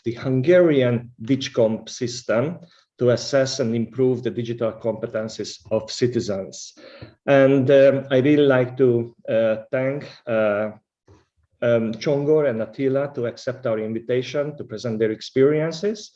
the Hungarian DigKomp System to assess and improve the digital competencies of citizens. And I really like to thank Csongor and Attila to accept our invitation to present their experiences.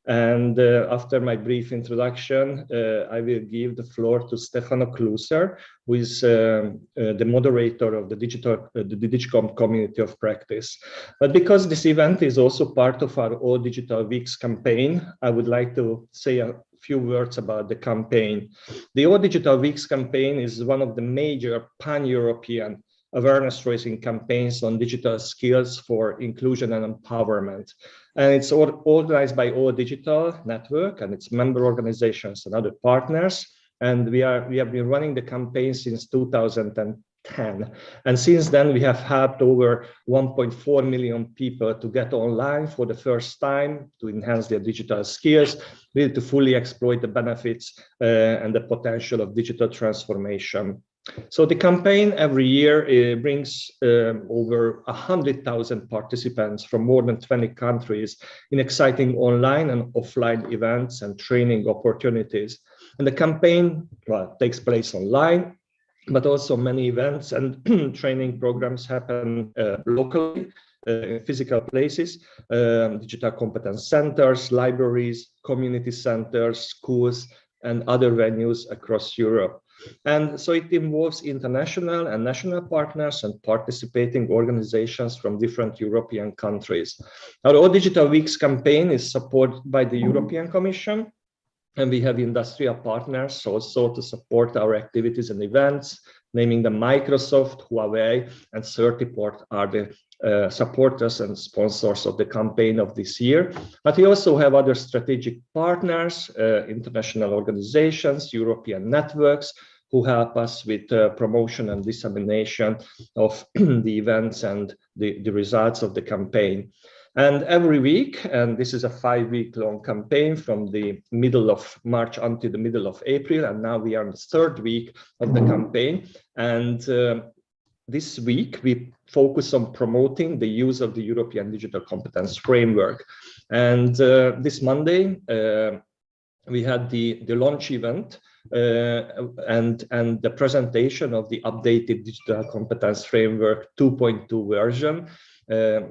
And after my brief introduction, I will give the floor to Stefano Kluzer, who is the moderator of the DigKomp community of practice. But because this event is also part of our All Digital Weeks campaign, I would like to say a few words about the campaign. The All Digital Weeks campaign is one of the major pan-European awareness-raising campaigns on digital skills for inclusion and empowerment. And it's organized by All Digital Network and its member organizations and other partners. And we have been running the campaign since 2010. And since then, we have helped over 1.4 million people to get online for the first time, to enhance their digital skills, really to fully exploit the benefits and the potential of digital transformation. So the campaign every year brings over 100,000 participants from more than 20 countries in exciting online and offline events and training opportunities. And the campaign takes place online, but also many events and training programs happen locally in physical places, digital competence centers, libraries, community centers, schools, and other venues across Europe. And so it involves international and national partners and participating organizations from different European countries. Our All Digital Weeks campaign is supported by the European Commission, and we have industrial partners also to support our activities and events, naming the Microsoft, Huawei, and Certiport are the supporters and sponsors of the campaign of this year. But we also have other strategic partners, international organizations, European networks, who help us with promotion and dissemination of the events and the results of the campaign. And every week, and this is a 5-week-long campaign from the middle of March until the middle of April, and now we are in the 3rd week of the campaign. And this week, we focus on promoting the use of the European Digital Competence Framework. And this Monday, we had the launch event and the presentation of the updated Digital Competence Framework 2.2 version,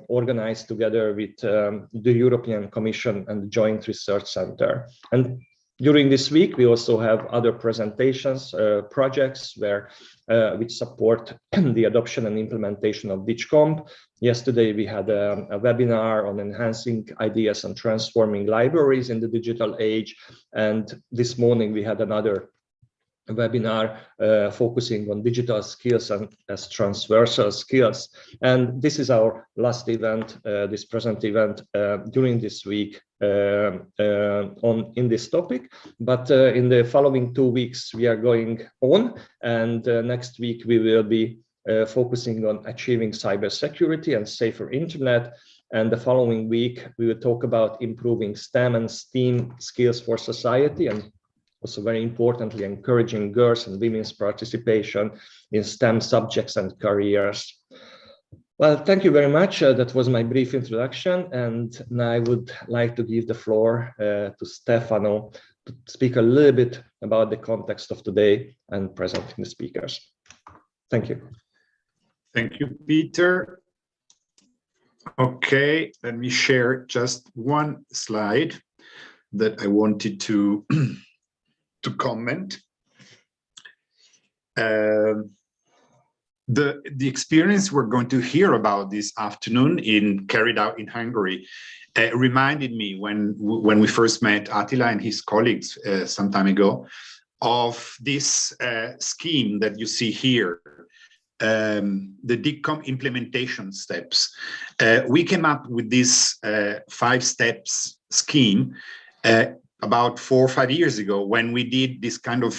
organized together with the European Commission and the Joint Research Center. And during this week, we also have other presentations, projects which support the adoption and implementation of DigKomp. Yesterday, we had a webinar on enhancing ideas and transforming libraries in the digital age. And this morning, we had another webinar focusing on digital skills and as transversal skills. And this is our last event, this present event during this week in this topic. But in the following 2 weeks, we are going on. And next week, we will be focusing on achieving cybersecurity and safer internet. And the following week, we will talk about improving STEM and STEAM skills for society, and also very importantly, encouraging girls and women's participation in STEM subjects and careers. Well, thank you very much. That was my brief introduction. And now I would like to give the floor to Stefano to speak a little bit about the context of today and presenting the speakers. Thank you. Thank you, Peter. Okay, let me share just one slide that I wanted to comment. The experience we're going to hear about this afternoon carried out in Hungary reminded me when we first met Attila and his colleagues some time ago of this scheme that you see here, the DigKomp implementation steps. We came up with this 5 steps scheme about 4 or 5 years ago, when we did this kind of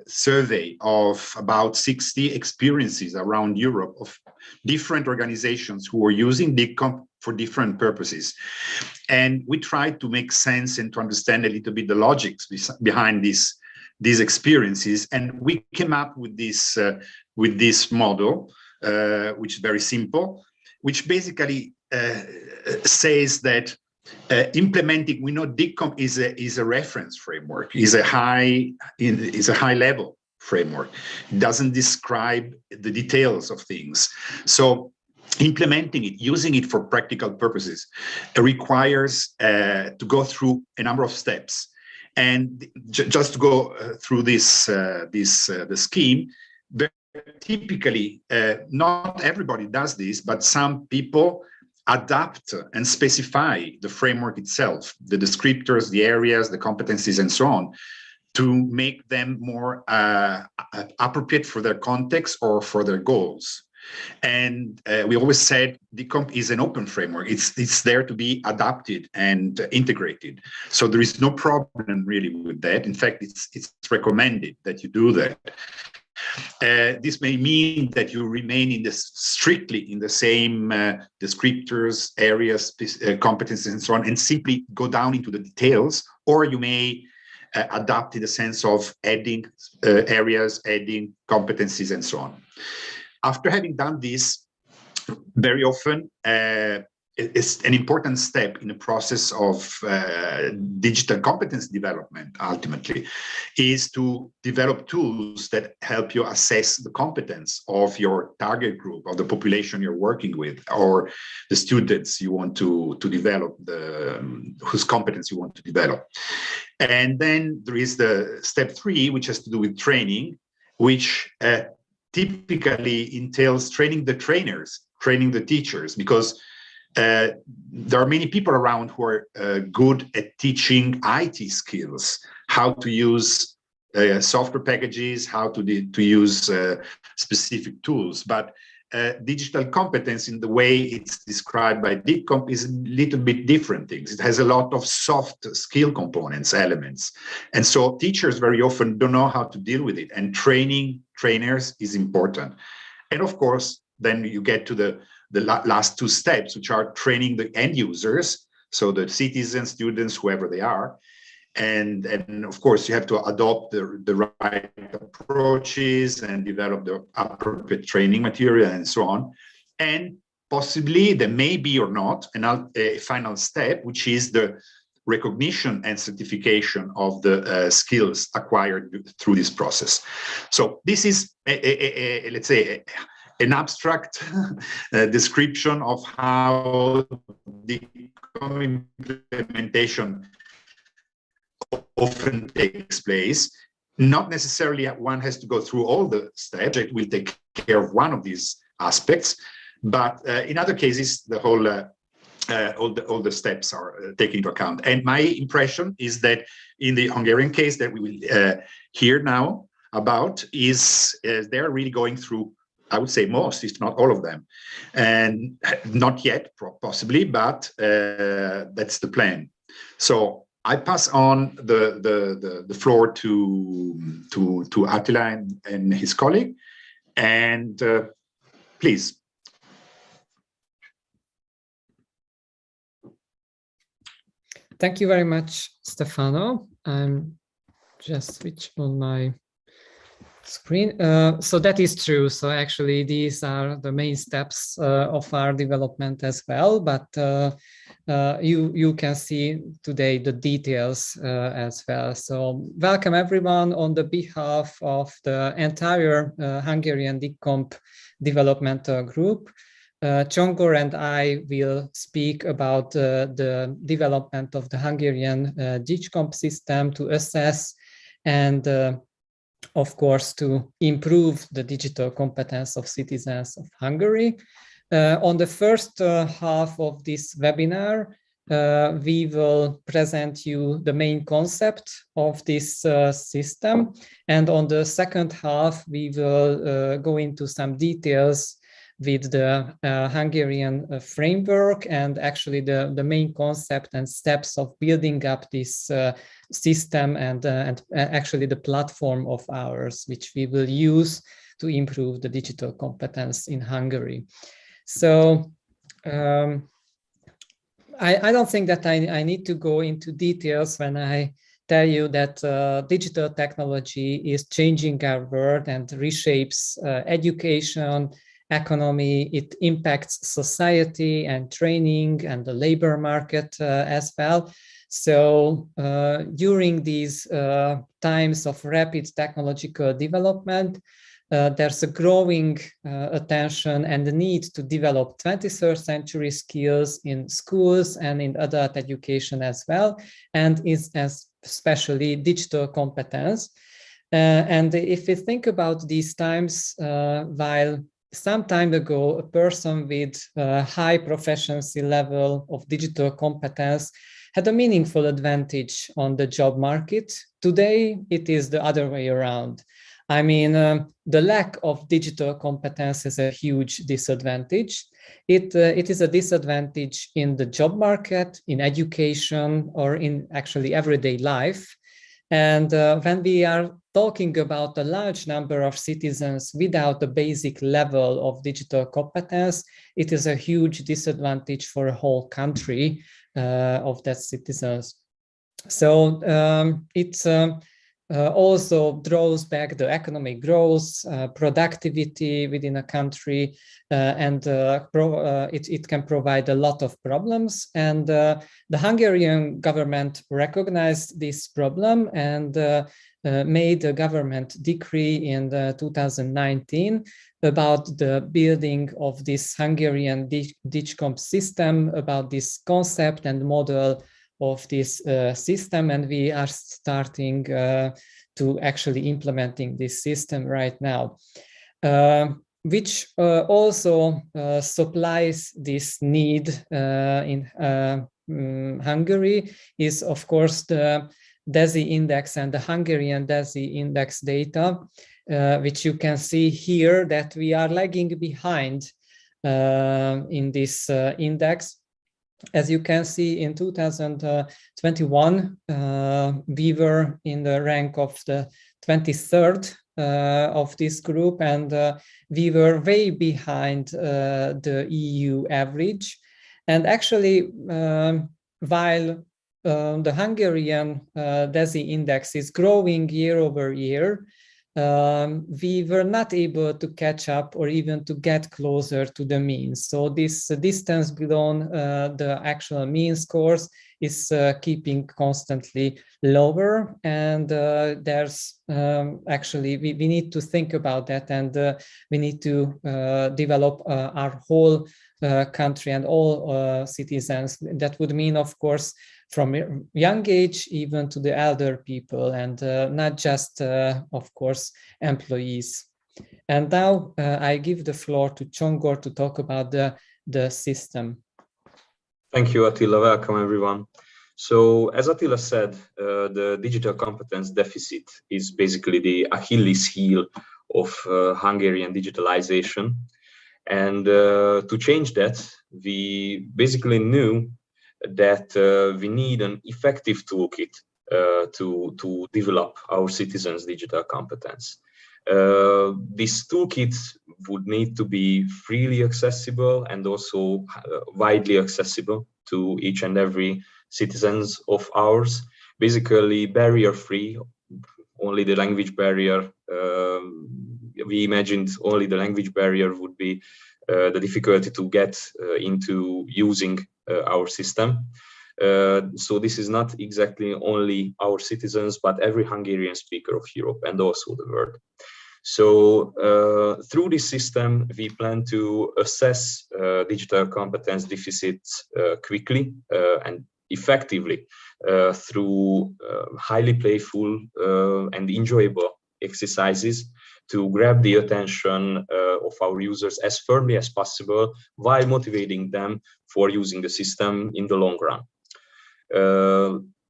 survey of about 60 experiences around Europe of different organizations who were using DigKomp for different purposes. And we tried to make sense and to understand a little bit the logics behind these experiences. And we came up with this model, which is very simple, which basically says that implementing, we know DigKomp is a reference framework, is a high level framework. It doesn't describe the details of things. So implementing it, using it for practical purposes, requires to go through a number of steps. And just to go through the scheme, typically, not everybody does this, but some people adapt and specify the framework itself, the descriptors, the areas, the competencies, and so on, to make them more appropriate for their context or for their goals. And we always said DigKomp is an open framework. It's there to be adapted and integrated. So there is no problem really with that. In fact, it's recommended that you do that. This may mean that you remain strictly in the same descriptors, areas, competencies, and so on, and simply go down into the details, or you may adapt in the sense of adding areas, adding competencies, and so on. After having done this, very often it's an important step in the process of digital competence development, ultimately, is to develop tools that help you assess the competence of your target group, of the population you're working with, or the students you want to develop, whose competence you want to develop. And then there is the step 3, which has to do with training, which typically entails training the trainers, training the teachers, because there are many people around who are good at teaching IT skills, how to use software packages, how to use specific tools. But digital competence, in the way it's described by DigKomp, is a little bit different things. It has a lot of soft skill components, elements. And so teachers very often don't know how to deal with it. And training trainers is important. And of course, then you get to the last 2 steps, which are training the end users, so the citizens, students, whoever they are. And of course, you have to adopt the right approaches and develop the appropriate training material and so on. And possibly there may be or not a final step, which is the recognition and certification of the skills acquired through this process. So this is, let's say, an abstract description of how the implementation often takes place. Not necessarily one has to go through all the steps. It will take care of one of these aspects, but in other cases, the whole all the steps are taken into account. And my impression is that in the Hungarian case that we will hear now about is they're really going through, I would say, most, if not all of them, and not yet, possibly, but that's the plan. So I pass on the floor to Attila and his colleague, and please. Thank you very much, Stefano. I'm just switch on my screen. So that is true. So actually, these are the main steps of our development as well. But you can see today the details as well. So welcome everyone on the behalf of the entire Hungarian DigKomp developmental group. Csongor and I will speak about the development of the Hungarian DigKomp system to assess and of course, to improve the digital competence of citizens of Hungary. On the first half of this webinar, we will present you the main concept of this system. And on the second half, we will go into some details with the Hungarian framework and actually the main concept and steps of building up this system and actually the platform of ours, which we will use to improve the digital competence in Hungary. So I don't think that I need to go into details when I tell you that digital technology is changing our world and reshapes education economy, it impacts society and training and the labor market as well. So during these times of rapid technological development, there's a growing attention and the need to develop 21st century skills in schools and in adult education as well, and is especially digital competence. And if we think about these times, while some time ago, a person with a high proficiency level of digital competence had a meaningful advantage on the job market, today it is the other way around. I mean, the lack of digital competence is a huge disadvantage. It is a disadvantage in the job market, in education, or in actually everyday life. And when we are talking about a large number of citizens without a basic level of digital competence, it is a huge disadvantage for a whole country of that citizens. So it's also draws back the economic growth, productivity within a country, and it can provide a lot of problems. And the Hungarian government recognized this problem and made a government decree in 2019 about the building of this Hungarian DigKomp system, about this concept and model of this system, and we are starting to actually implementing this system right now, which also supplies this need in Hungary is, of course, the DESI index and the Hungarian DESI index data, which you can see here that we are lagging behind in this index. As you can see, in 2021, we were in the rank of the 23rd of this group, and we were way behind the EU average. And actually, while the Hungarian DESI index is growing year over year, we were not able to catch up or even to get closer to the mean. So this distance below the actual mean scores is keeping constantly lower. And there's actually, we need to think about that, and we need to develop our whole country and all citizens. That would mean, of course, from young age even to the elder people, and not just, of course, employees. And now I give the floor to Csongor to talk about the system. Thank you, Attila. Welcome, everyone. So, as Attila said, the digital competence deficit is basically the Achilles heel of Hungarian digitalization. And to change that, we basically knew that we need an effective toolkit to develop our citizens' digital competence. This toolkit would need to be freely accessible and also widely accessible to each and every citizens of ours. Basically, barrier-free, only the language barrier. We imagined only the language barrier would be the difficulty to get into using our system. So this is not exactly only our citizens, but every Hungarian speaker of Europe and also the world. So through this system, we plan to assess digital competence deficits quickly and effectively through highly playful and enjoyable exercises to grab the attention of our users as firmly as possible while motivating them for using the system in the long run.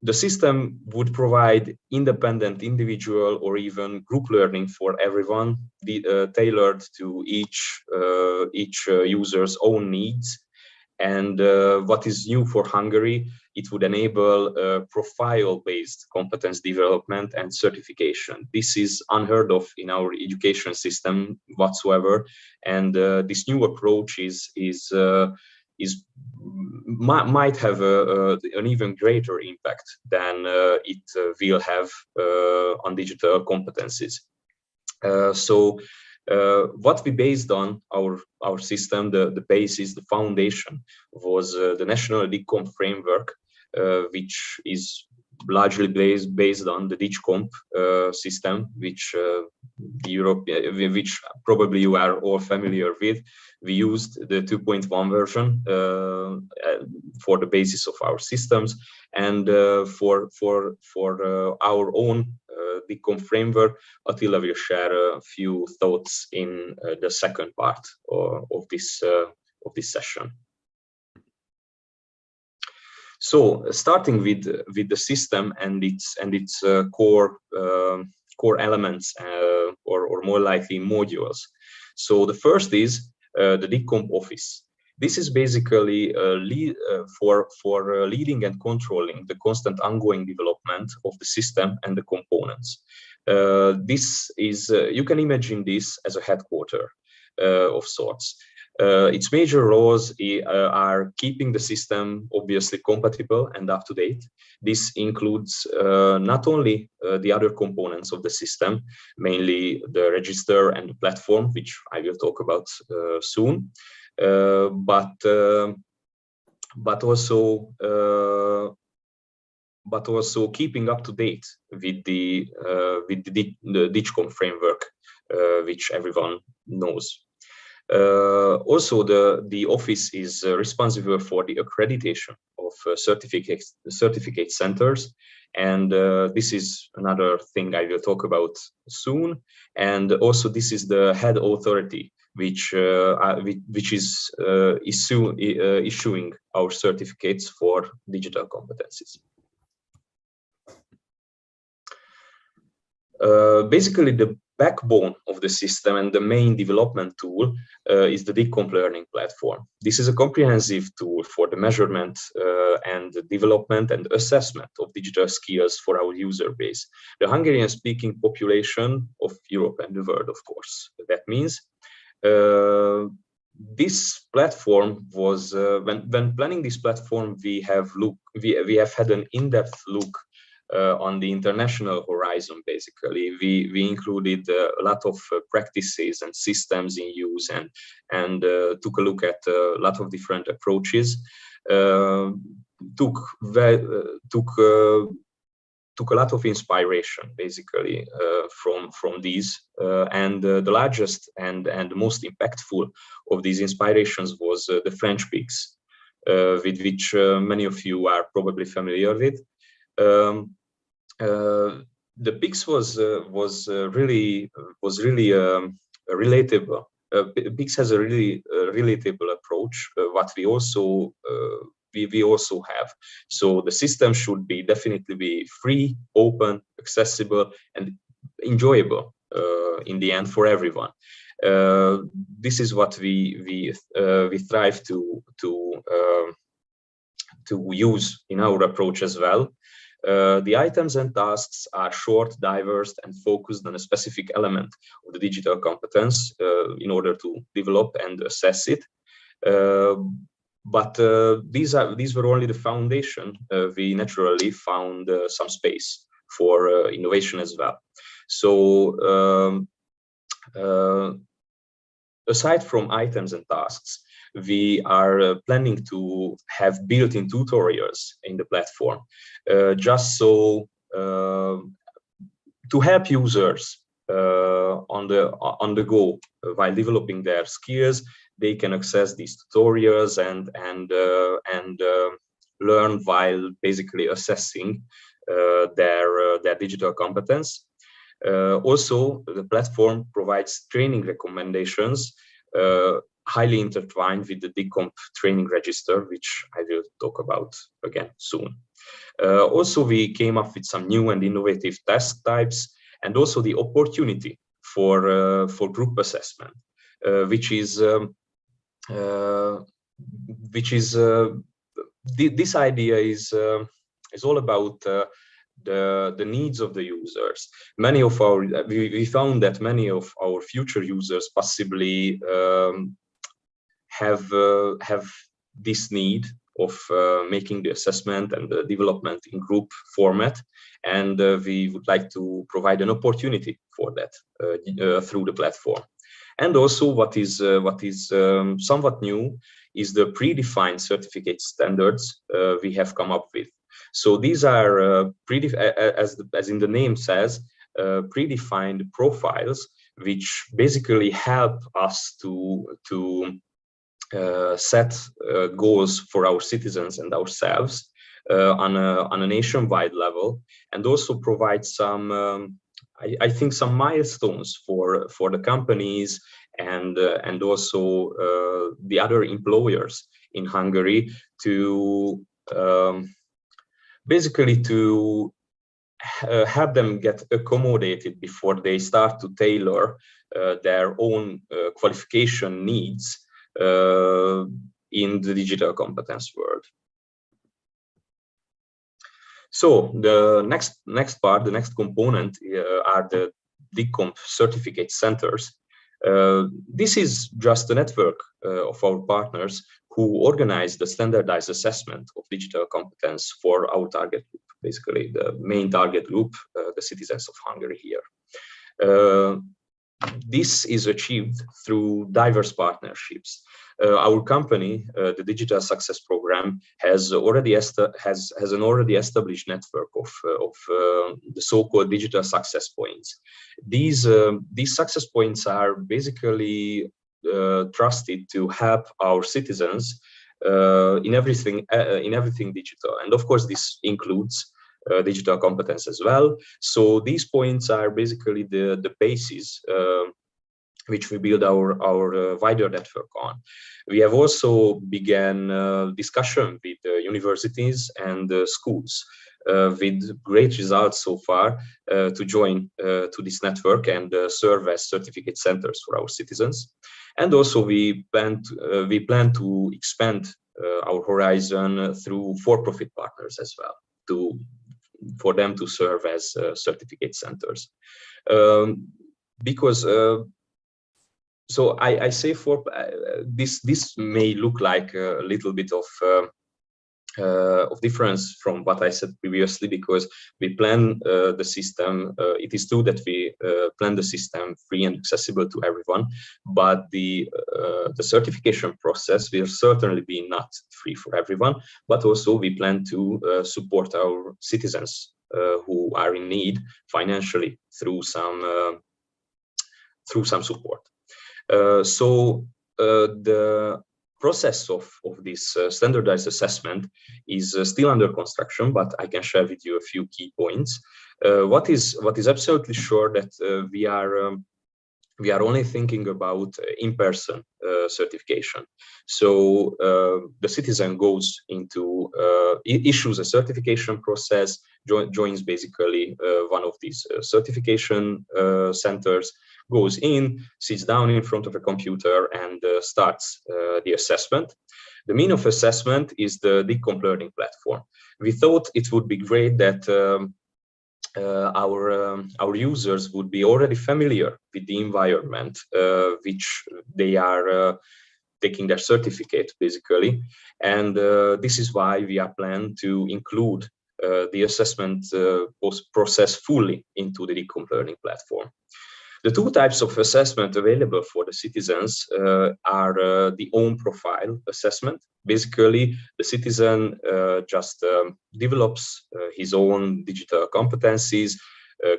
The system would provide independent individual or even group learning for everyone, tailored to each user's own needs. And what is new for Hungary, it would enable profile-based competence development and certification. This is unheard of in our education system whatsoever, and this new approach might have an even greater impact than it will have on digital competencies. So What we based on our system, the basis, the foundation, was the National DigKomp framework, which is largely based on the DigKomp system, which which probably you are all familiar with. We used the 2.1 version for the basis of our systems, and for our own DigKomp framework, Attila will share a few thoughts in the second part of this session. So, starting with the system and its core elements, or more likely modules. So the first is the DigKomp Office. This is basically for leading and controlling the constant ongoing development of the system and the components. This is you can imagine this as a headquarter of sorts. Its major roles are keeping the system obviously compatible and up to date. This includes not only the other components of the system, mainly the register and the platform, which I will talk about soon, but also keeping up to date with the DigKomp framework, which everyone knows. Also, the office is responsible for the accreditation of certificate centers, and this is another thing I will talk about soon. And also, this is the head authority which is issuing our certificates for digital competencies. Basically, the backbone of the system and the main development tool is the DigKomp learning platform. This is a comprehensive tool for the measurement and the development and assessment of digital skills for our user base, the Hungarian-speaking population of Europe and the world, of course. That means this platform was when planning this platform, we have had an in-depth look on the international horizon. Basically, we included a lot of practices and systems in use, and took a look at a lot of different approaches. Took a lot of inspiration, basically, from these, and the largest and the most impactful of these inspirations was the French PIGS, with which many of you are probably familiar with. The PIGS was really relatable. PIGS has a really relatable approach, what we also have. So the system should definitely be free, open, accessible, and enjoyable in the end for everyone. This is what we strive to use in our approach as well. The items and tasks are short, diverse, and focused on a specific element of the digital competence in order to develop and assess it. But these were only the foundation. We naturally found some space for innovation as well. So aside from items and tasks, we are planning to have built-in tutorials in the platform, just so to help users on the go while developing their skills. They can access these tutorials and learn while basically assessing their digital competence. Also, the platform provides training recommendations, highly intertwined with the DigKomp training register, which I will talk about again soon. Also, we came up with some new and innovative task types, and also the opportunity for group assessment, which is this idea is all about the needs of the users. We found that many of our future users possibly have this need of making the assessment and the development in group format, and we would like to provide an opportunity for that through the platform. And also what is somewhat new is the predefined certificate standards we have come up with. So these are as in the name says, predefined profiles, which basically help us to set goals for our citizens and ourselves on a nationwide level, and also provide some I think some milestones for the companies and also the other employers in Hungary to basically to help them get accommodated before they start to tailor their own qualification needs in the digital competence world. So the next part, the next component are the DigKomp certificate centers. This is just a network of our partners who organize the standardized assessment of digital competence for our target group, basically the main target group, the citizens of Hungary here. This is achieved through diverse partnerships. Our company, the Digital Success Program, has an already established network of the so-called digital success points. These success points are basically trusted to help our citizens in everything digital, and of course this includes digital competence as well. So these points are basically the basis which we build our wider network on. We have also began discussion with universities and schools with great results so far to join to this network and serve as certificate centers for our citizens. And also we plan to expand our horizon through for-profit partners as well, for them to serve as certificate centers. Because so I say for this may look like a little bit of difference from what I said previously, because we plan the system. It is true that we plan the system free and accessible to everyone, but the certification process will certainly be not free for everyone. But also we plan to support our citizens who are in need financially through some support. So the process of this standardized assessment is still under construction, but I can share with you a few key points. What is absolutely sure that we are only thinking about in-person certification. So the citizen goes into issues a certification process, joins basically one of these certification centers, goes in, sits down in front of a computer, and starts the assessment. The mean of assessment is the DigKomp learning platform. We thought it would be great that our users would be already familiar with the environment which they are taking their certificate, basically. And this is why we are planning to include the assessment process fully into the DigKomp learning platform. The two types of assessment available for the citizens are the own profile assessment. Basically, the citizen just develops his own digital competencies,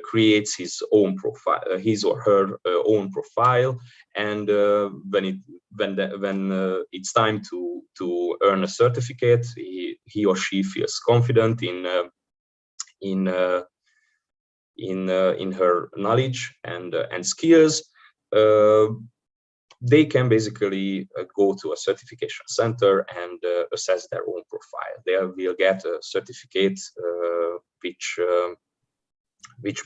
creates his own profile, his or her own profile, and when it's time to earn a certificate, he or she feels confident in her knowledge and skills. They can basically go to a certification center and assess their own profile. They will get a certificate which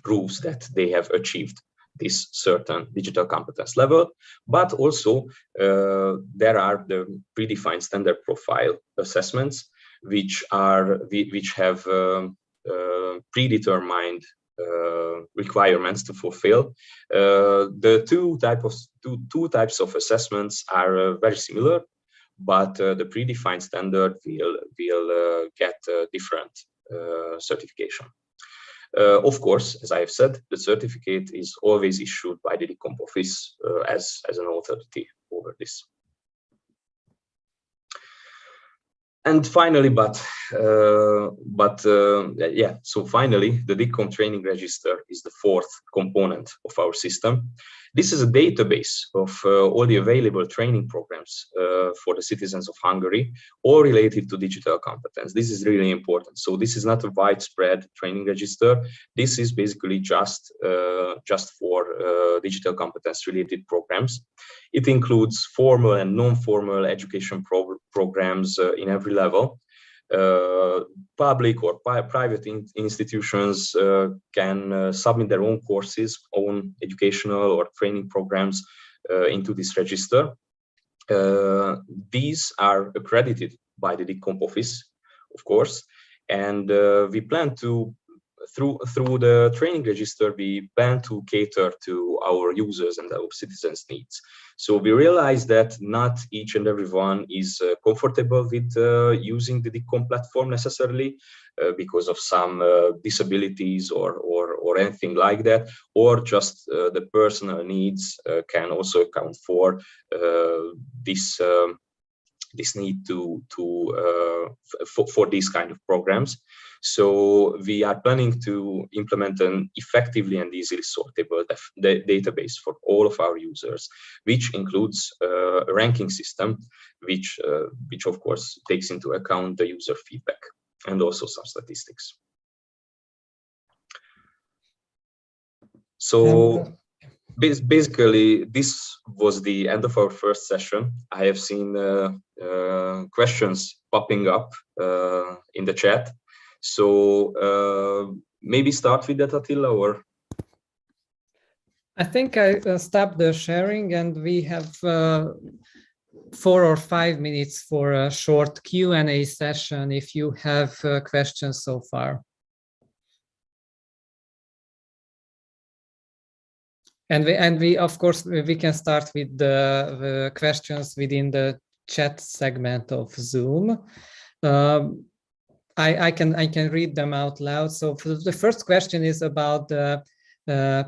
proves that they have achieved this certain digital competence level. But also there are the predefined standard profile assessments, which have predetermined requirements to fulfill. The two types of assessments are very similar, but the predefined standard will get different certification. Of course, as I have said, the certificate is always issued by the DigKomp office as an authority over this. And finally, so finally, the DigKomp training register is the fourth component of our system. This is a database of all the available training programs for the citizens of Hungary, all related to digital competence. This is really important. So this is not a widespread training register. This is basically just for digital competence related programs. It includes formal and non-formal education programs in every level. Public or private institutions can submit their own courses, own educational or training programs into this register. These are accredited by the DigKomp office, of course, and we plan to, through the training register, we plan to cater to our users and our citizens' needs. So we realize that not each and everyone is comfortable with using the DigKomp platform necessarily because of some disabilities or anything like that, or just the personal needs can also account for this need for these kind of programs. So we are planning to implement an effectively and easily sortable database for all of our users, which includes a ranking system, which of course takes into account the user feedback and also some statistics. So basically, this was the end of our first session. I have seen questions popping up in the chat. So maybe start with that, Attila, or? I think I stopped the sharing, and we have 4 or 5 minutes for a short Q&A session if you have questions so far. And we of course we can start with the questions within the chat segment of Zoom. I can read them out loud. So the first question is about the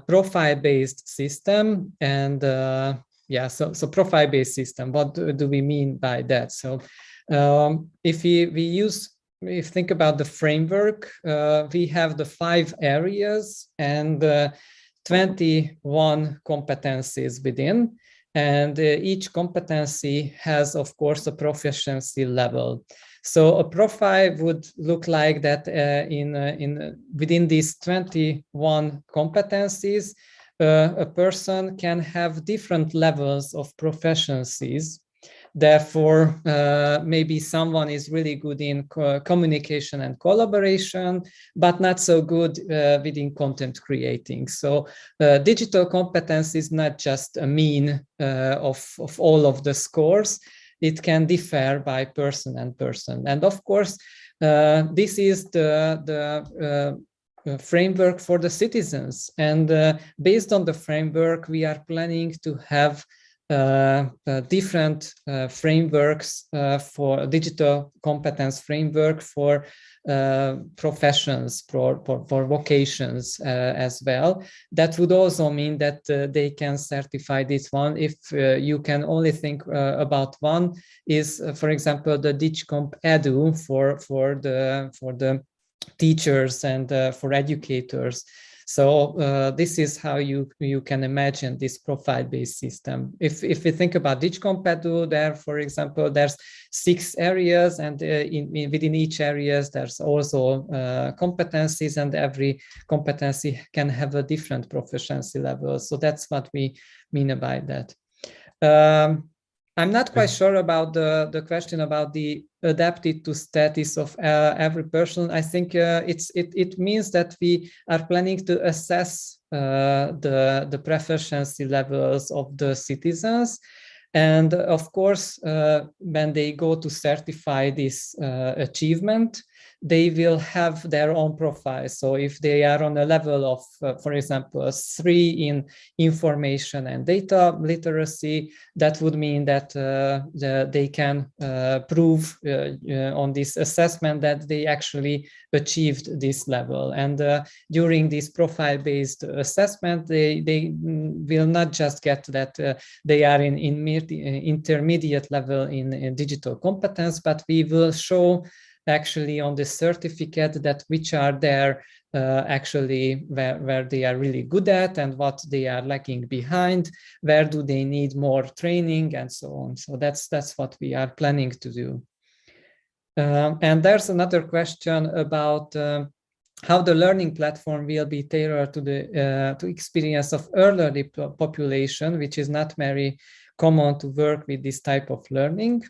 profile-based system, and so profile-based system. What do we mean by that? So if we think about the framework, we have the 5 areas and 21 competencies within, and each competency has, of course, a proficiency level. So a profile would look like that within these 21 competencies, a person can have different levels of proficiencies. Therefore, maybe someone is really good in communication and collaboration, but not so good within content creating. So digital competence is not just a mean of all of the scores. It can differ by person and person. And of course, this is the framework for the citizens. And based on the framework, we are planning to have different frameworks for digital competence framework for professions, for vocations as well. That would also mean that they can certify this one. If you can only think about one, is for example the DigKomp Edu for the teachers and for educators. So this is how you can imagine this profile-based system. If we think about DigKomp Edu, there, for example, there's 6 areas, and within each areas there's also competencies, and every competency can have a different proficiency level. So that's what we mean by that. I'm not quite sure about the question about the adapted to status of every person. I think it means that we are planning to assess the proficiency levels of the citizens. And of course, when they go to certify this achievement, they will have their own profile. So if they are on a level of, for example, 3 in information and data literacy, that would mean that they can prove on this assessment that they actually achieved this level. And during this profile-based assessment, they will not just get that they are in intermediate level in digital competence, but we will show actually on the certificate that which are there actually where they are really good at and what they are lagging behind, where do they need more training and so on. So that's what we are planning to do. And there's another question about how the learning platform will be tailored to the experience of elderly population, which is not very common to work with this type of learning.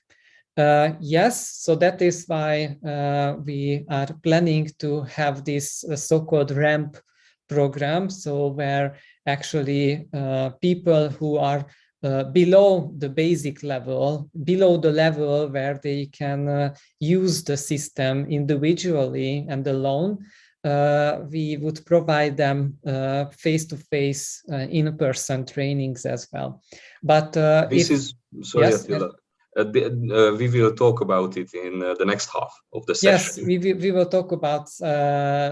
Yes, so that is why we are planning to have this so-called ramp program, so where actually people who are below the basic level, below the level where they can use the system individually and alone, we would provide them face-to-face in-person trainings as well. But sorry, yes, Attila. We will talk about it in the next half of the session. Yes, we will talk about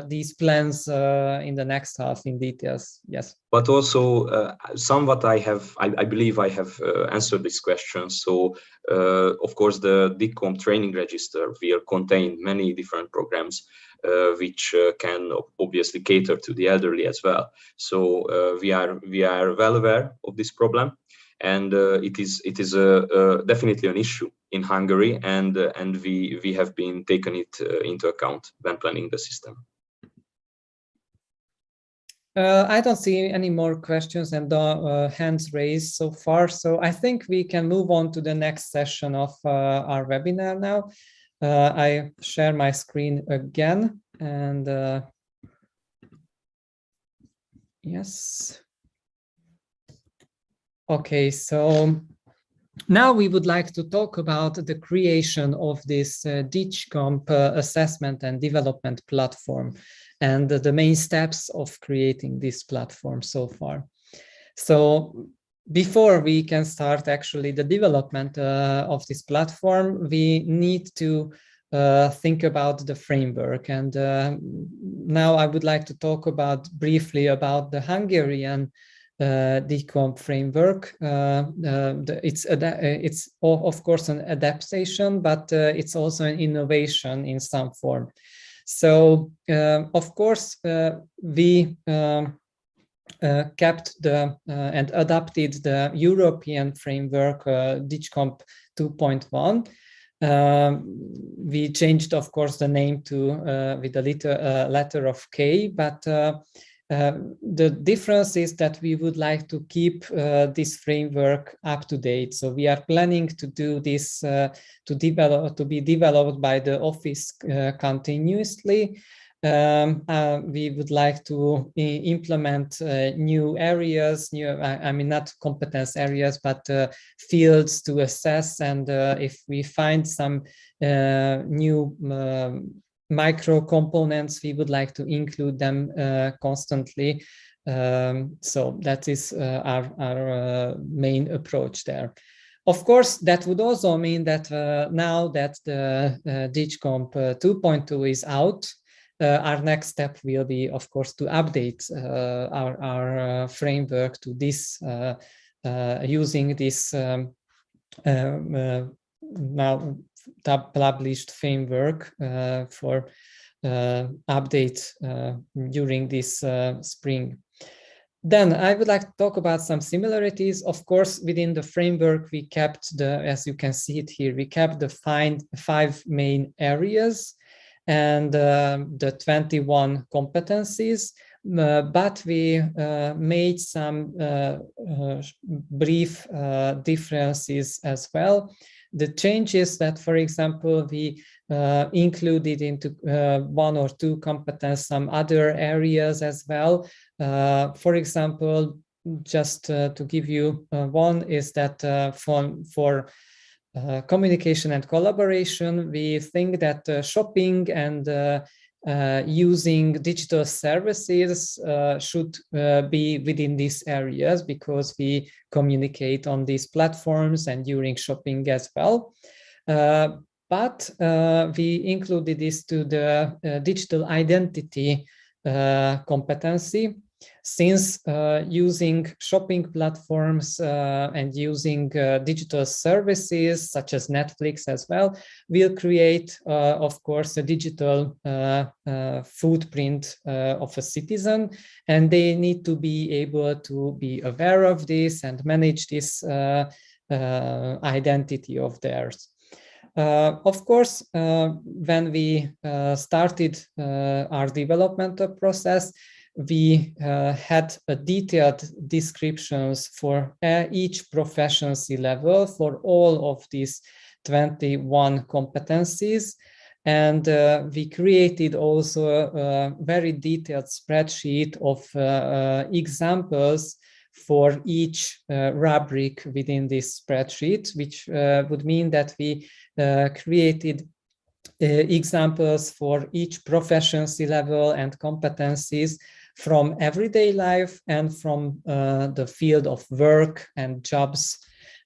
these plans in the next half in details. Yes. But also, somewhat I believe I have answered this question. So, of course, the DigKomp training register will contain many different programs which can obviously cater to the elderly as well. So we are well aware of this problem. And it is definitely an issue in Hungary, and we have been taken it into account when planning the system. I don't see any more questions and hands raised so far, so I think we can move on to the next session of our webinar now. I share my screen again, and yes. Okay, so now we would like to talk about the creation of this DigKomp assessment and development platform and the main steps of creating this platform so far. So before we can start actually the development of this platform, we need to think about the framework. And now I would like to talk briefly about the Hungarian DigKomp framework. It's of course an adaptation, but it's also an innovation in some form. So of course we kept and adapted the European framework DigKomp 2.1. We changed, of course, the name to with the letter of K, but the difference is that we would like to keep this framework up to date. So we are planning to do this to be developed by the office continuously. We would like to implement new areas, I mean, not competence areas, but fields to assess. And if we find some new micro components, we would like to include them constantly. So that is our main approach there. Of course, that would also mean that now that the DigKomp 2.2 is out, our next step will be, of course, to update our framework to this, using this now published framework for update during this spring. Then I would like to talk about some similarities. Of course, within the framework, we kept as you can see it here, we kept the 5 main areas and the 21 competencies, but we made some brief differences as well. The changes that, for example, we included into 1 or 2 competence, some other areas as well. For example, just to give you one, is that for communication and collaboration, we think that shopping and using digital services should be within these areas, because we communicate on these platforms and during shopping as well. But we included this to the digital identity competency, since using shopping platforms and using digital services such as Netflix as well will create, of course, a digital footprint of a citizen, and they need to be able to be aware of this and manage this identity of theirs. Of course, when we started our developmental process, we had detailed descriptions for each proficiency level for all of these 21 competencies. And we created also a very detailed spreadsheet of examples for each rubric within this spreadsheet, which would mean that we created examples for each proficiency level and competencies from everyday life and from the field of work and jobs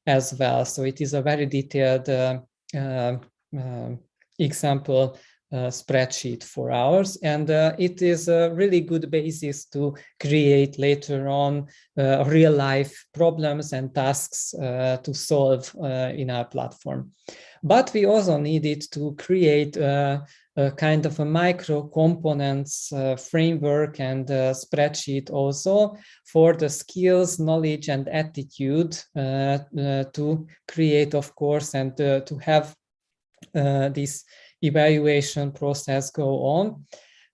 as well. So it is a very detailed example spreadsheet for ours, and it is a really good basis to create later on real life problems and tasks to solve in our platform. But we also needed to create a kind of a micro components framework and spreadsheet also for the skills, knowledge, and attitude to create, of course, and to have this evaluation process go on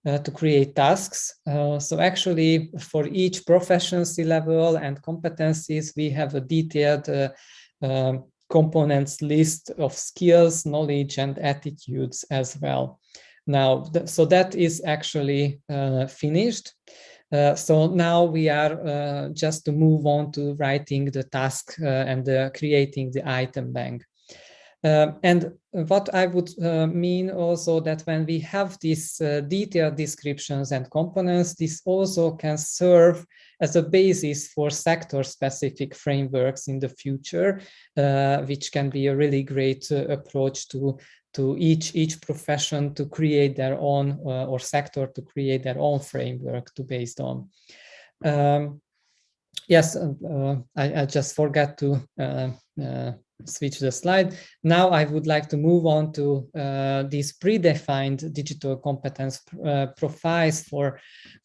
to create tasks. So actually, for each proficiency level and competencies, we have a detailed components list of skills, knowledge, and attitudes as well. Now, so that is actually finished. So now we are just to move on to writing the task and creating the item bank. And what I would mean also that when we have these detailed descriptions and components, this also can serve as a basis for sector-specific frameworks in the future, which can be a really great approach to each profession to create their own or sector to create their own framework to based on. Yes, I just forgot to switch the slide. Now I would like to move on to these predefined digital competence profiles for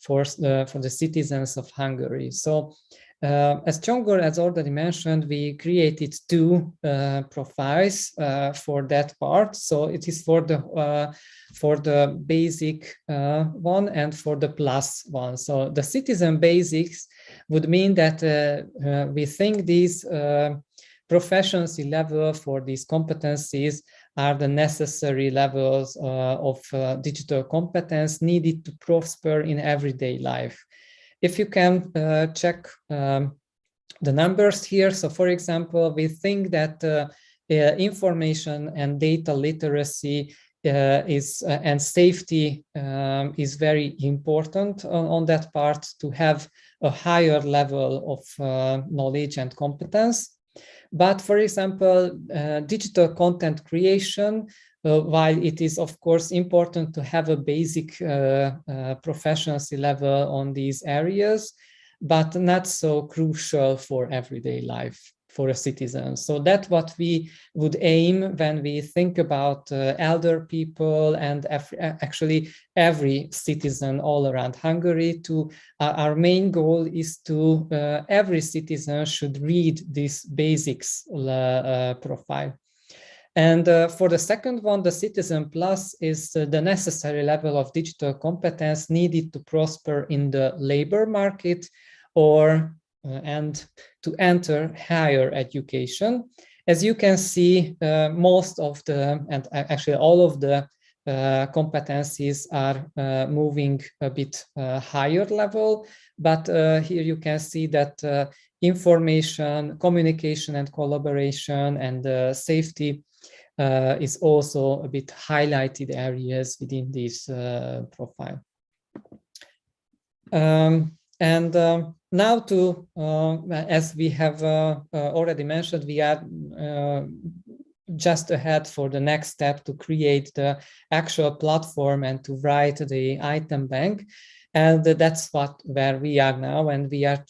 the citizens of Hungary. So as Csongor has already mentioned, we created two profiles for that part. So it is for the basic one and for the plus one. So the citizen basics would mean that we think these proficiency level for these competencies are the necessary levels of digital competence needed to prosper in everyday life. If you can check the numbers here, so for example, we think that information and data literacy and safety is very important on that part to have a higher level of knowledge and competence. But for example, digital content creation, while it is of course important to have a basic proficiency level on these areas, but not so crucial for everyday life for a citizen. So that's what we would aim when we think about elder people and actually every citizen all around Hungary. Our main goal is to every citizen should read this basics profile. And for the second one, the Citizen Plus is the necessary level of digital competence needed to prosper in the labor market or and to enter higher education. As you can see, most of the, and actually all of the competencies are moving a bit higher level, but here you can see that information, communication and collaboration, and safety is also a bit highlighted areas within this profile. Now to, as we have already mentioned, we are just ahead for the next step to create the actual platform and to write the item bank. And that's where we are now, and we are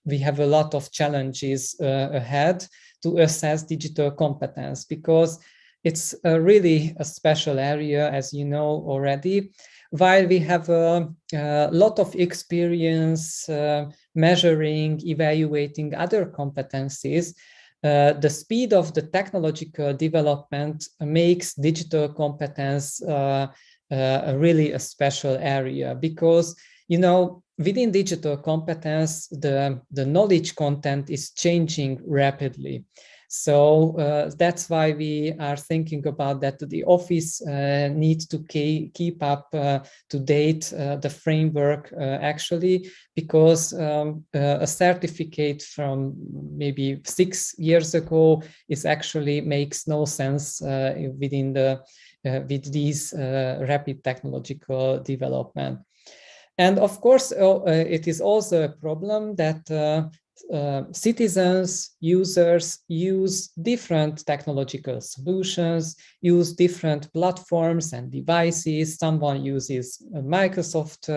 we have a lot of challenges ahead to assess digital competence, because it's really a special area, as you know already. While we have a lot of experience measuring, evaluating other competencies, the speed of the technological development makes digital competence really a special area, because, you know, within digital competence, the knowledge content is changing rapidly. So that's why we are thinking about that the office needs to keep up to date the framework actually, because a certificate from maybe 6 years ago is actually makes no sense within the with these rapid technological development. And of course, it is also a problem that citizens, users use different technological solutions, use different platforms and devices. Someone uses Microsoft,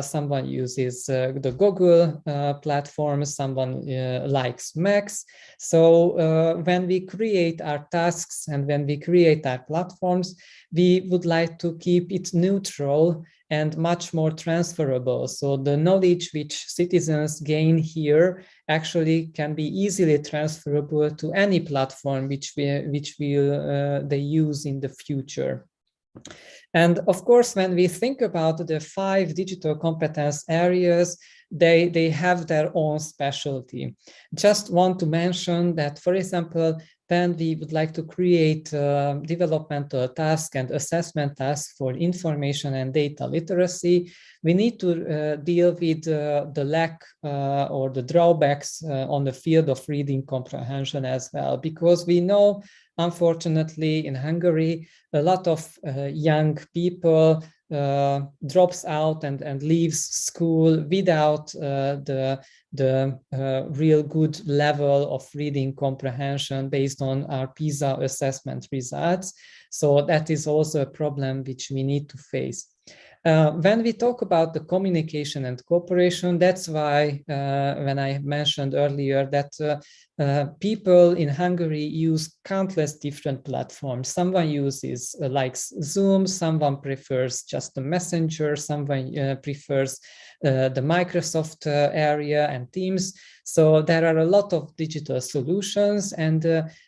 someone uses the Google platform, someone likes Macs. So when we create our tasks and when we create our platforms, we would like to keep it neutral and much more transferable. So the knowledge which citizens gain here actually can be easily transferable to any platform which they use in the future. And of course, when we think about the 5 digital competence areas, they have their own specialty. Just want to mention that, for example, then we would like to create developmental tasks and assessment tasks for information and data literacy. We need to deal with the lack or the drawbacks on the field of reading comprehension as well, because we know, unfortunately, in Hungary, a lot of young people drops out and leaves school without the real good level of reading comprehension based on our PISA assessment results. So that is also a problem which we need to face. When we talk about the communication and cooperation, that's why when I mentioned earlier that people in Hungary use countless different platforms. Someone uses likes Zoom, someone prefers just the Messenger, someone prefers the Microsoft area and Teams. So there are a lot of digital solutions, and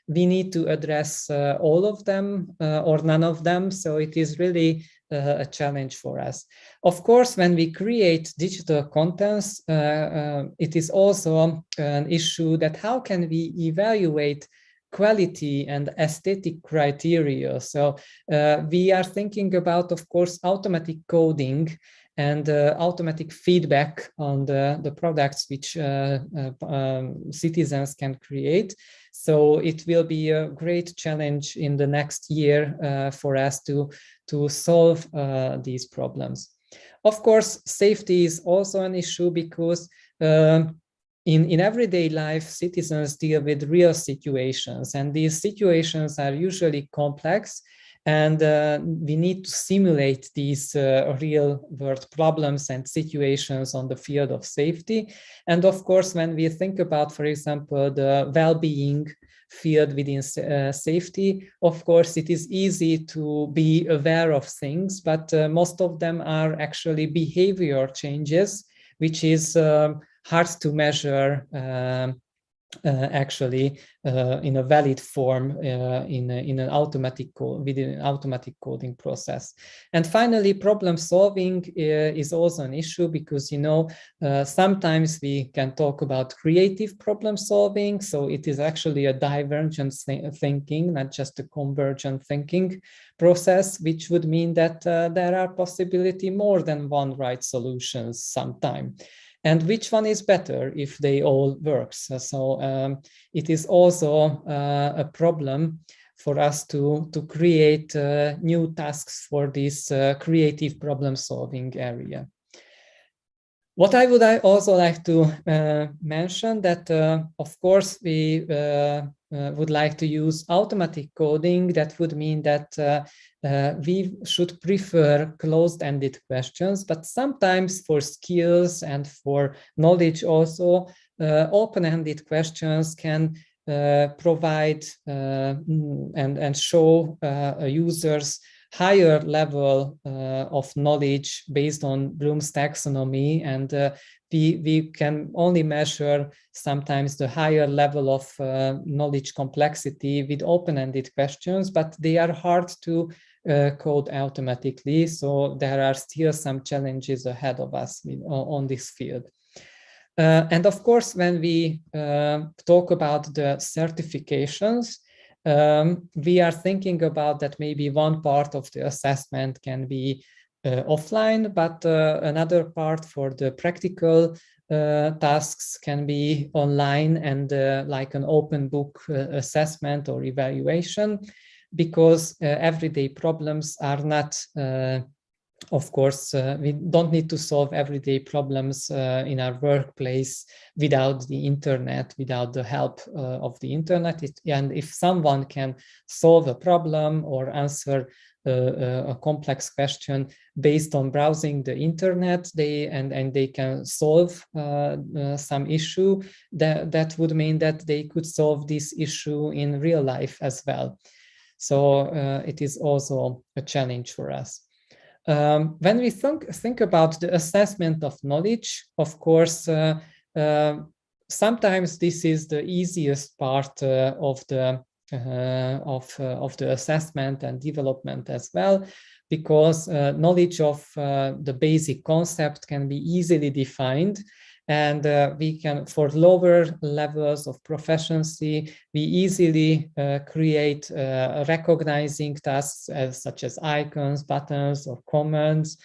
we need to address all of them or none of them. So it is really a challenge for us. Of course, when we create digital contents, it is also an issue that how can we evaluate quality and aesthetic criteria. So we are thinking about, of course, automatic coding and automatic feedback on the products which citizens can create. So it will be a great challenge in the next year for us to solve these problems. Of course, safety is also an issue, because in everyday life, citizens deal with real situations, and these situations are usually complex, and we need to simulate these real world problems and situations on the field of safety. And of course, when we think about, for example, the well-being field within safety, of course, it is easy to be aware of things, but most of them are actually behavior changes, which is hard to measure actually in a valid form in an automatic within an automatic coding process. And finally, problem solving is also an issue, because, you know, sometimes we can talk about creative problem solving. So it is actually a divergent thinking, not just a convergent thinking process, which would mean that there are possibly more than one right solutions sometime. and which one is better if they all work. So it is also a problem for us to create new tasks for this creative problem-solving area. What I would also like to mention that, of course, we would like to use automatic coding. That would mean that we should prefer closed-ended questions, but sometimes for skills and for knowledge also, open-ended questions can provide and show users higher level of knowledge based on Bloom's taxonomy, and we can only measure sometimes the higher level of knowledge complexity with open-ended questions, but they are hard to code automatically, so there are still some challenges ahead of us on this field. And of course, when we talk about the certifications, we are thinking about that maybe one part of the assessment can be offline, but another part for the practical tasks can be online and like an open book assessment or evaluation, because everyday problems are not, of course, we don't need to solve everyday problems in our workplace without the internet, without the help of the internet. And if someone can solve a problem or answer a complex question based on browsing the internet, and they can solve some issue, that would mean that they could solve this issue in real life as well. So it is also a challenge for us. When we think about the assessment of knowledge, of course, sometimes this is the easiest part of the assessment and development as well, because knowledge of the basic concept can be easily defined, and we can, for lower levels of proficiency, we easily create recognizing tasks such as icons, buttons, or commands,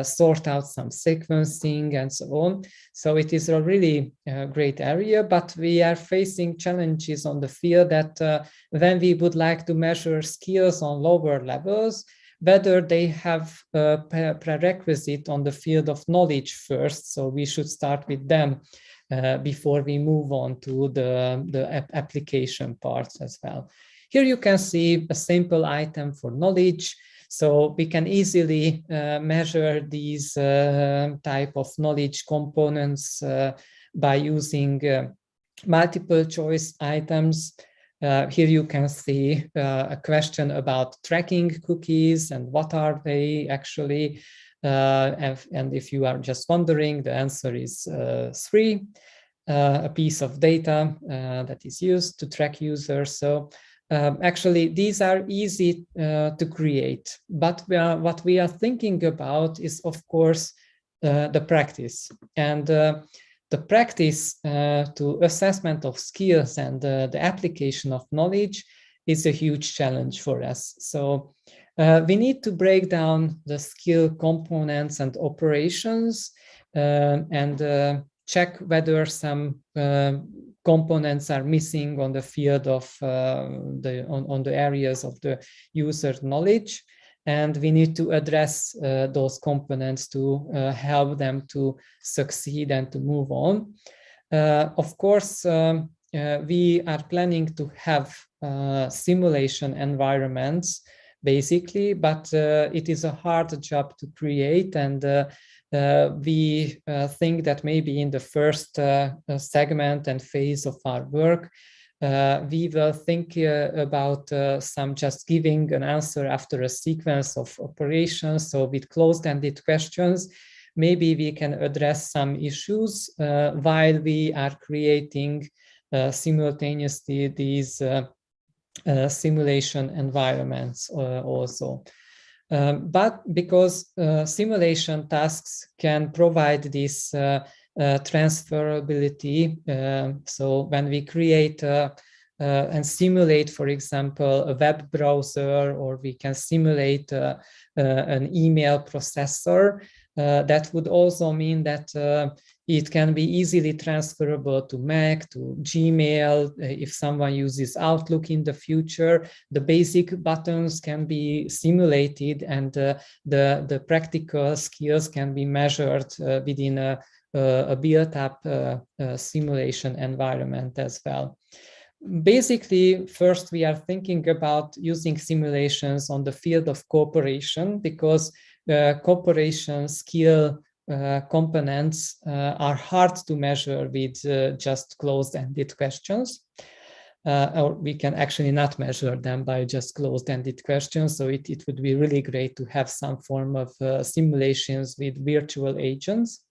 sort out some sequencing and so on. So it is a really great area, but we are facing challenges on the field that when we would like to measure skills on lower levels, whether they have a prerequisite on the field of knowledge first. So we should start with them before we move on to the application parts as well. Here you can see a simple item for knowledge. So we can easily measure these type of knowledge components by using multiple choice items. Here you can see a question about tracking cookies and what are they actually. And if you are just wondering, the answer is 3, a piece of data that is used to track users. So actually, these are easy to create, but what we are thinking about is, of course, the practice. And the practice to assessment of skills and the application of knowledge is a huge challenge for us. So we need to break down the skill components and operations and check whether some components are missing on the field of on the areas of the user knowledge, and we need to address those components to help them to succeed and to move on. Of course, we are planning to have simulation environments basically, but it is a hard job to create, and we think that maybe in the first segment and phase of our work, we will think about some just giving an answer after a sequence of operations. So with closed-ended questions, maybe we can address some issues while we are creating simultaneously these simulation environments also. But because simulation tasks can provide this transferability, so when we create a and simulate, for example, a web browser, or we can simulate an email processor. That would also mean that it can be easily transferable to Mac, to Gmail. If someone uses Outlook in the future, the basic buttons can be simulated, and the practical skills can be measured within a built-up simulation environment as well. Basically, first we are thinking about using simulations on the field of cooperation, because cooperation skill components are hard to measure with just closed-ended questions. Or we can actually not measure them by just closed-ended questions. So it would be really great to have some form of simulations with virtual agents.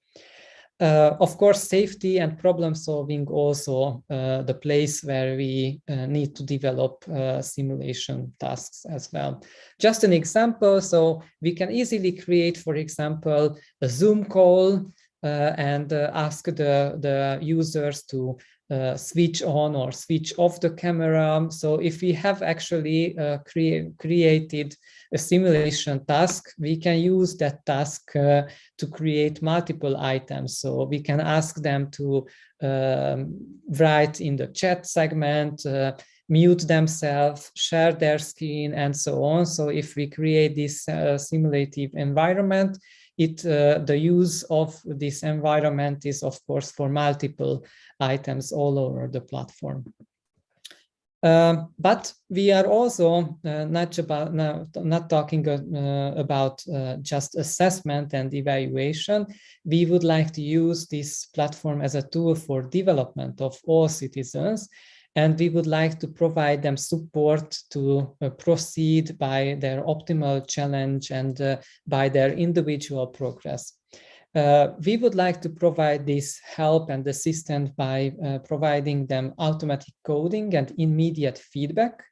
Of course, safety and problem solving also the place where we need to develop simulation tasks as well. Just an example, so we can easily create, for example, a Zoom call and ask the users to switch on or switch off the camera. So if we have actually created a simulation task, we can use that task to create multiple items. So we can ask them to write in the chat segment, mute themselves, share their screen, and so on. So if we create this simulative environment, the use of this environment is, of course, for multiple items all over the platform. But we are also not talking about just assessment and evaluation. We would like to use this platform as a tool for development of all citizens, and we would like to provide them support to proceed by their optimal challenge and by their individual progress. We would like to provide this help and assistance by providing them automatic coding and immediate feedback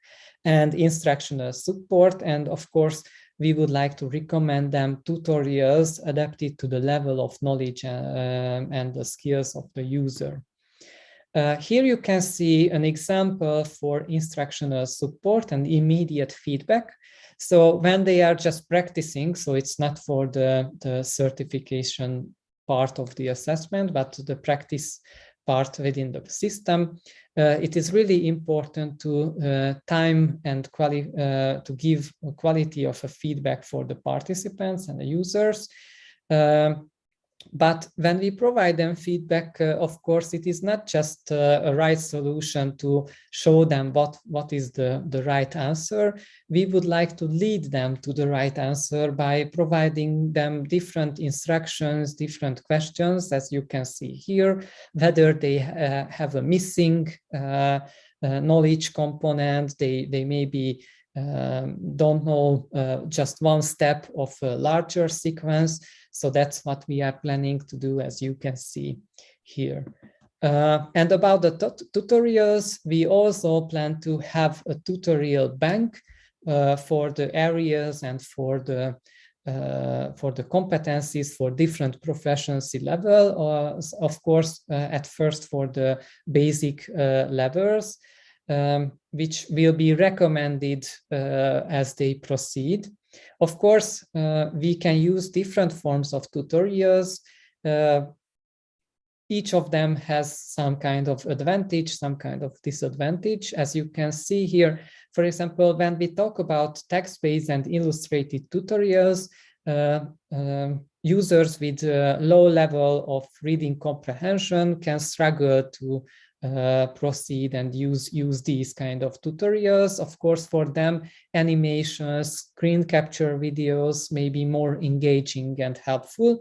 and instructional support. And of course, we would like to recommend them tutorials adapted to the level of knowledge and the skills of the user. Here you can see an example for instructional support and immediate feedback. So when they are just practicing, so it's not for the certification part of the assessment, but the practice part within the system, it is really important to time and to give quality of a feedback for the participants and the users. But when we provide them feedback, of course, it is not just a right solution to show them what is the right answer. We would like to lead them to the right answer by providing them different instructions, different questions, as you can see here, whether they have a missing knowledge component, they maybe don't know just one step of a larger sequence. So that's what we are planning to do, as you can see here. And about the tutorials, we also plan to have a tutorial bank for the areas and for the competencies for different proficiency level, of course, at first for the basic levels, which will be recommended as they proceed. Of course, we can use different forms of tutorials. Each of them has some kind of advantage, some kind of disadvantage. As you can see here, for example, when we talk about text-based and illustrated tutorials, users with low level of reading comprehension can struggle to proceed and use these kind of tutorials. Of course, for them, animations, screen capture videos may be more engaging and helpful.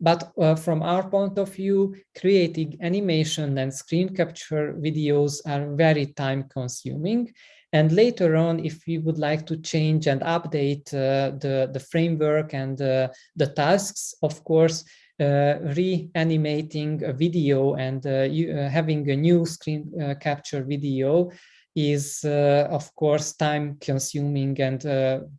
But from our point of view, creating animation and screen capture videos are very time consuming. And later on, if we would like to change and update the framework and the tasks, of course, reanimating a video and having a new screen capture video is, of course, time consuming and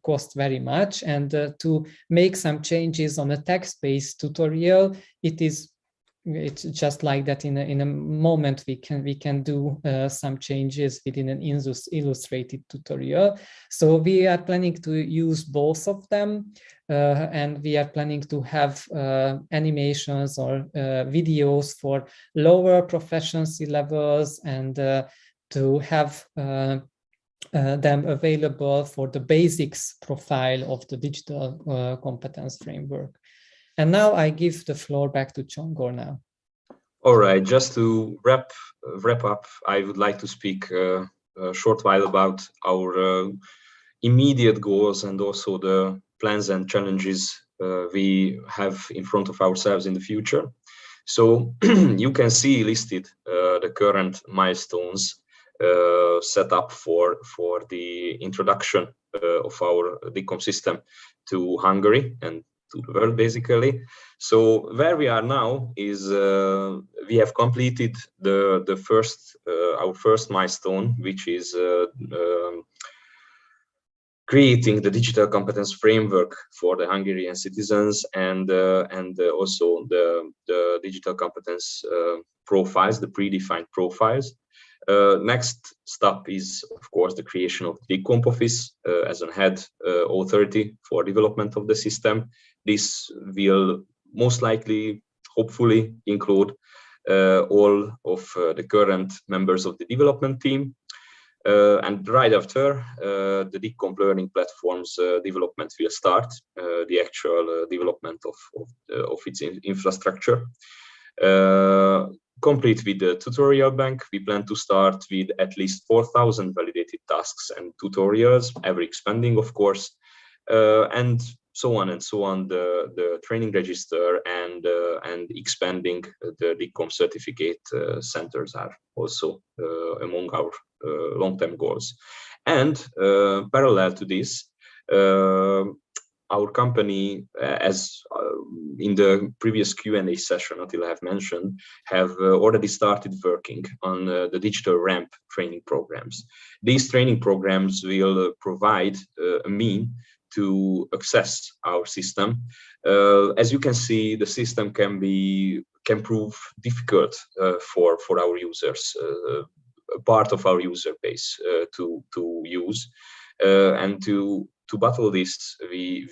cost very much. And to make some changes on a text-based tutorial, it is it's just like that. In a moment, we can do some changes within an illustrated tutorial. So we are planning to use both of them, and we are planning to have animations or videos for lower proficiency levels, and to have them available for the basics profile of the digital competence framework. And now I give the floor back to Csongor now. All right, just to wrap up, I would like to speak a short while about our immediate goals and also the plans and challenges we have in front of ourselves in the future. So you can see listed the current milestones set up for the introduction of our DigKomp system to Hungary and to the world, basically. So where we are now is we have completed our first milestone, which is creating the digital competence framework for the Hungarian citizens, and also the digital competence profiles, the predefined profiles. Next step is, of course, the creation of the DigKomp office as a head authority for development of the system. This will most likely, hopefully, include all of the current members of the development team. And right after, the DigKomp learning platform's development will start, the actual development of its infrastructure. Complete with the tutorial bank, we plan to start with at least 4,000 validated tasks and tutorials, ever expanding, of course, and so on and so on. The training register and expanding the DigKomp certificate centers are also among our long-term goals. And parallel to this, our company, as in the previous Q&A session Attila have mentioned, have already started working on the digital ramp training programs. These training programs will provide a mean to access our system. As you can see, the system can prove difficult for our users, part of our user base to use, and to battle this, we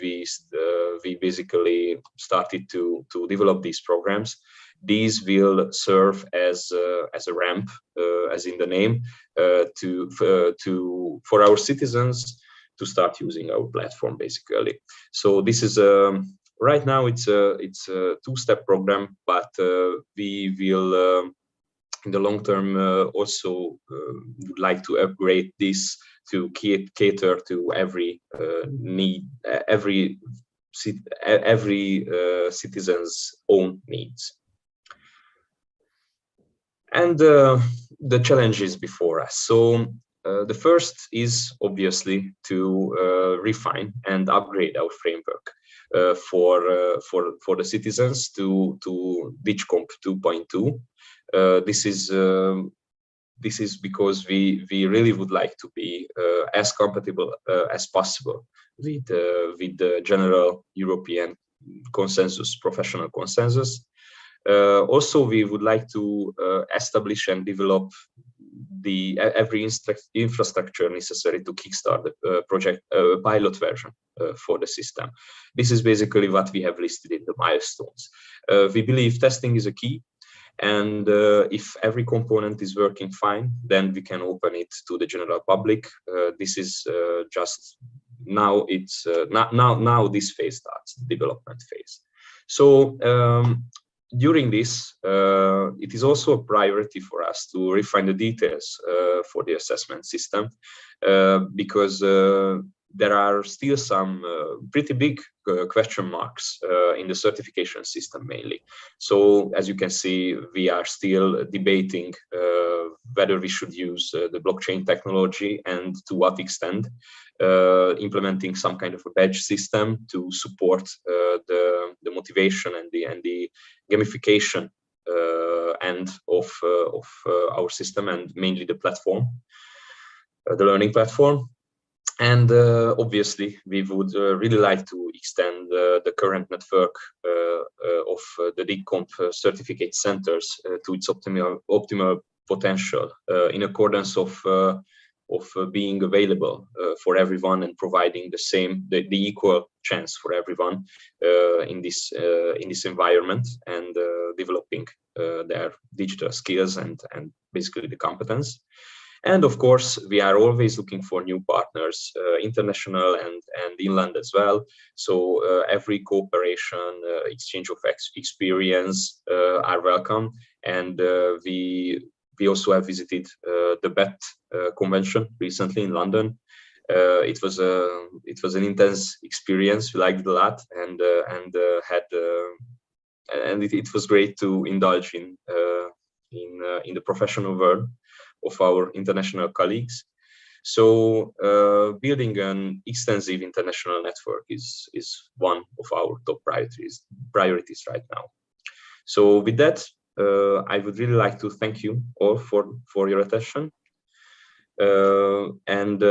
basically started to develop these programs. These will serve as a ramp, as in the name, for our citizens to start using our platform, basically. So this is right now it's a two-step program, but we will in the long term also would like to upgrade this to cater to every need, every citizen's own needs. And the challenges before us. So the first is obviously to refine and upgrade our framework for the citizens to DigKomp 2.2. This is because we really would like to be as compatible as possible with the general European consensus, professional consensus. Also, we would like to establish and develop every infrastructure necessary to kickstart the project pilot version for the system. This is basically what we have listed in the milestones. We believe testing is a key. And if every component is working fine, then we can open it to the general public. This is just now. It's now this phase starts, the development phase. So during this, it is also a priority for us to refine the details for the assessment system, because there are still some pretty big question marks in the certification system mainly. So as you can see, we are still debating whether we should use the blockchain technology and to what extent, implementing some kind of a badge system to support the motivation and the gamification end of our system, and mainly the platform, the learning platform. And obviously, we would really like to extend the current network of the DigKomp certificate centers to its optimal potential in accordance of being available for everyone and providing the equal chance for everyone in this environment, and developing their digital skills and basically the competence. And of course, we are always looking for new partners, international and inland as well. So every cooperation, exchange of experience are welcome. And we also have visited the BET convention recently in London. It was an intense experience. We liked it a lot, and it was great to indulge in the professional world of our international colleagues. So building an extensive international network is one of our top priorities right now. So with that, I would really like to thank you all for your attention. And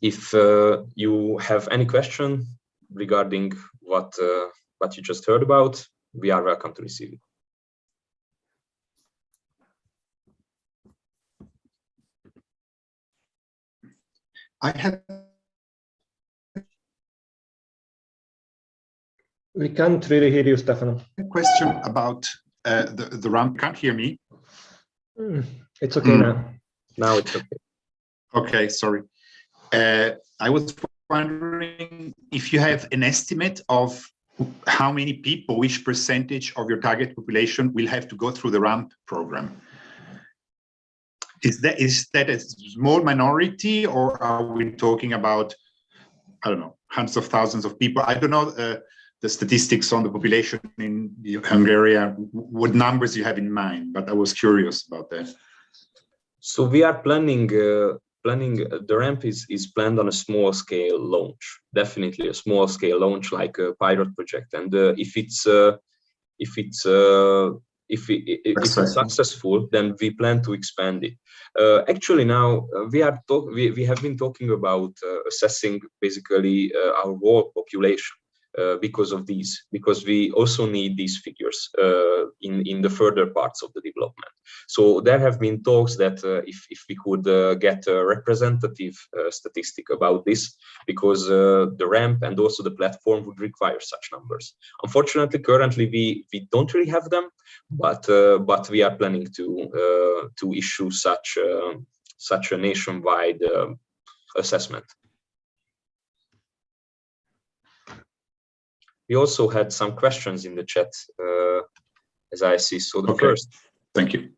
if you have any question regarding what you just heard about, we are welcome to receive it. We can't really hear you, Stefano. A question about the ramp. Can't hear me? It's okay now. Now it's okay. Okay, sorry. I was wondering if you have an estimate of how many people, which percentage of your target population will have to go through the ramp program. Is that a small minority, or are we talking about, I don't know, hundreds of thousands of people? I don't know the statistics on the population in Hungary, what numbers you have in mind, but I was curious about that. So we are planning the ramp is planned on a small scale launch, definitely a small scale launch, like a pilot project. And if it's successful, then we plan to expand it. Actually, now we have been talking about assessing basically our whole population because we also need these figures in the further parts of the development. So there have been talks that if we could get a representative statistic about this, because the ramp and also the platform would require such numbers. Unfortunately, currently we don't really have them, but we are planning to issue such a nationwide assessment. We also had some questions in the chat, as I see. So the first. Thank you.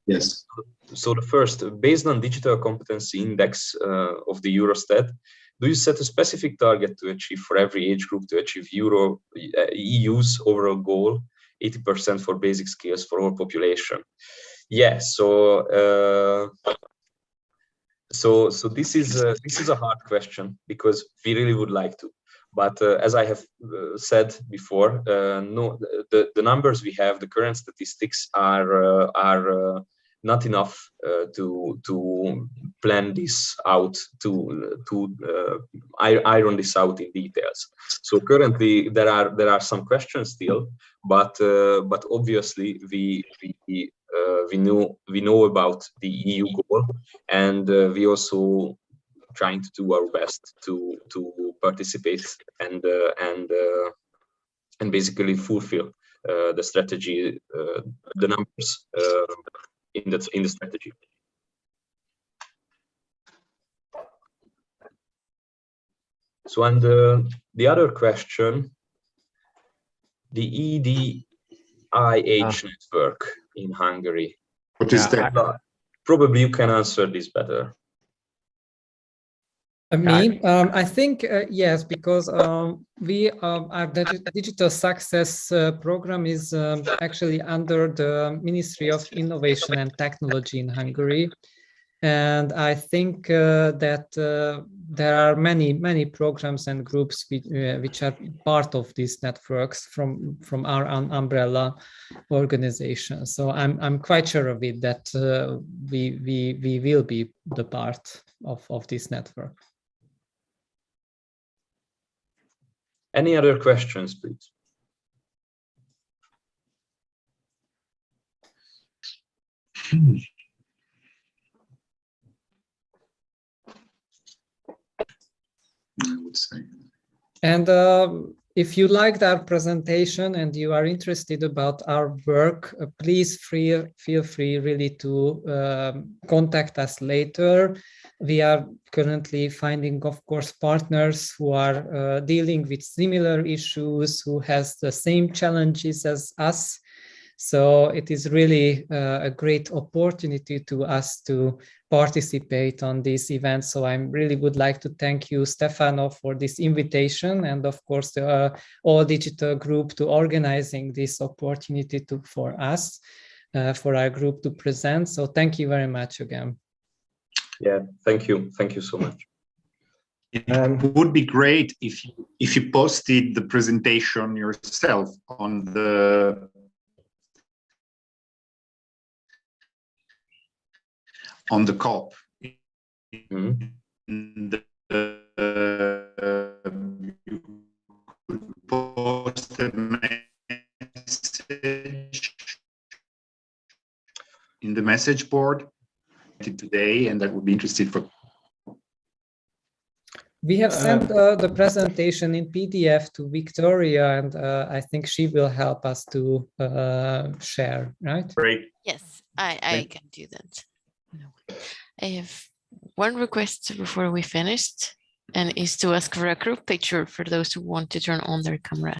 Yes. So the first, based on digital competency index of the Eurostat, do you set a specific target to achieve for every age group to achieve EU's overall goal, 80% for basic skills for all population? Yeah. So this is a hard question, because we really would like to. But as I have said before, no, the numbers we have, the current statistics are not enough to plan this out, to iron this out in details. So currently there are some questions still, but obviously we know about the EU goal, and we also trying to do our best to participate and basically fulfill the strategy, the numbers in the strategy. So, and the other question, the EDIH network in Hungary. What is that? Probably you can answer this better. Me? I think yes, because our digital success program is actually under the Ministry of Innovation and Technology in Hungary, And I think that there are many programs and groups which are part of these networks from our umbrella organization. So I'm quite sure of it that we will be the part of this network. Any other questions, please? I would say. And if you liked our presentation and you are interested about our work, please feel free really to contact us later. We are currently finding, of course, partners who are dealing with similar issues, who has the same challenges as us. So it is really a great opportunity to us to participate on this event. So I really would like to thank you, Stefano, for this invitation, and of course the All Digital Group to organizing this opportunity for us, for our group to present. So thank you very much again. Yeah, thank you so much. It would be great if you posted the presentation yourself on the COP. Mm-hmm. You could post a message in the message board today, and that would be interesting for. We have sent the presentation in PDF to Victoria, and I think she will help us to share, right? Great. Yes, I can do that. I have one request before we finished, and is to ask for a group picture for those who want to turn on their camera.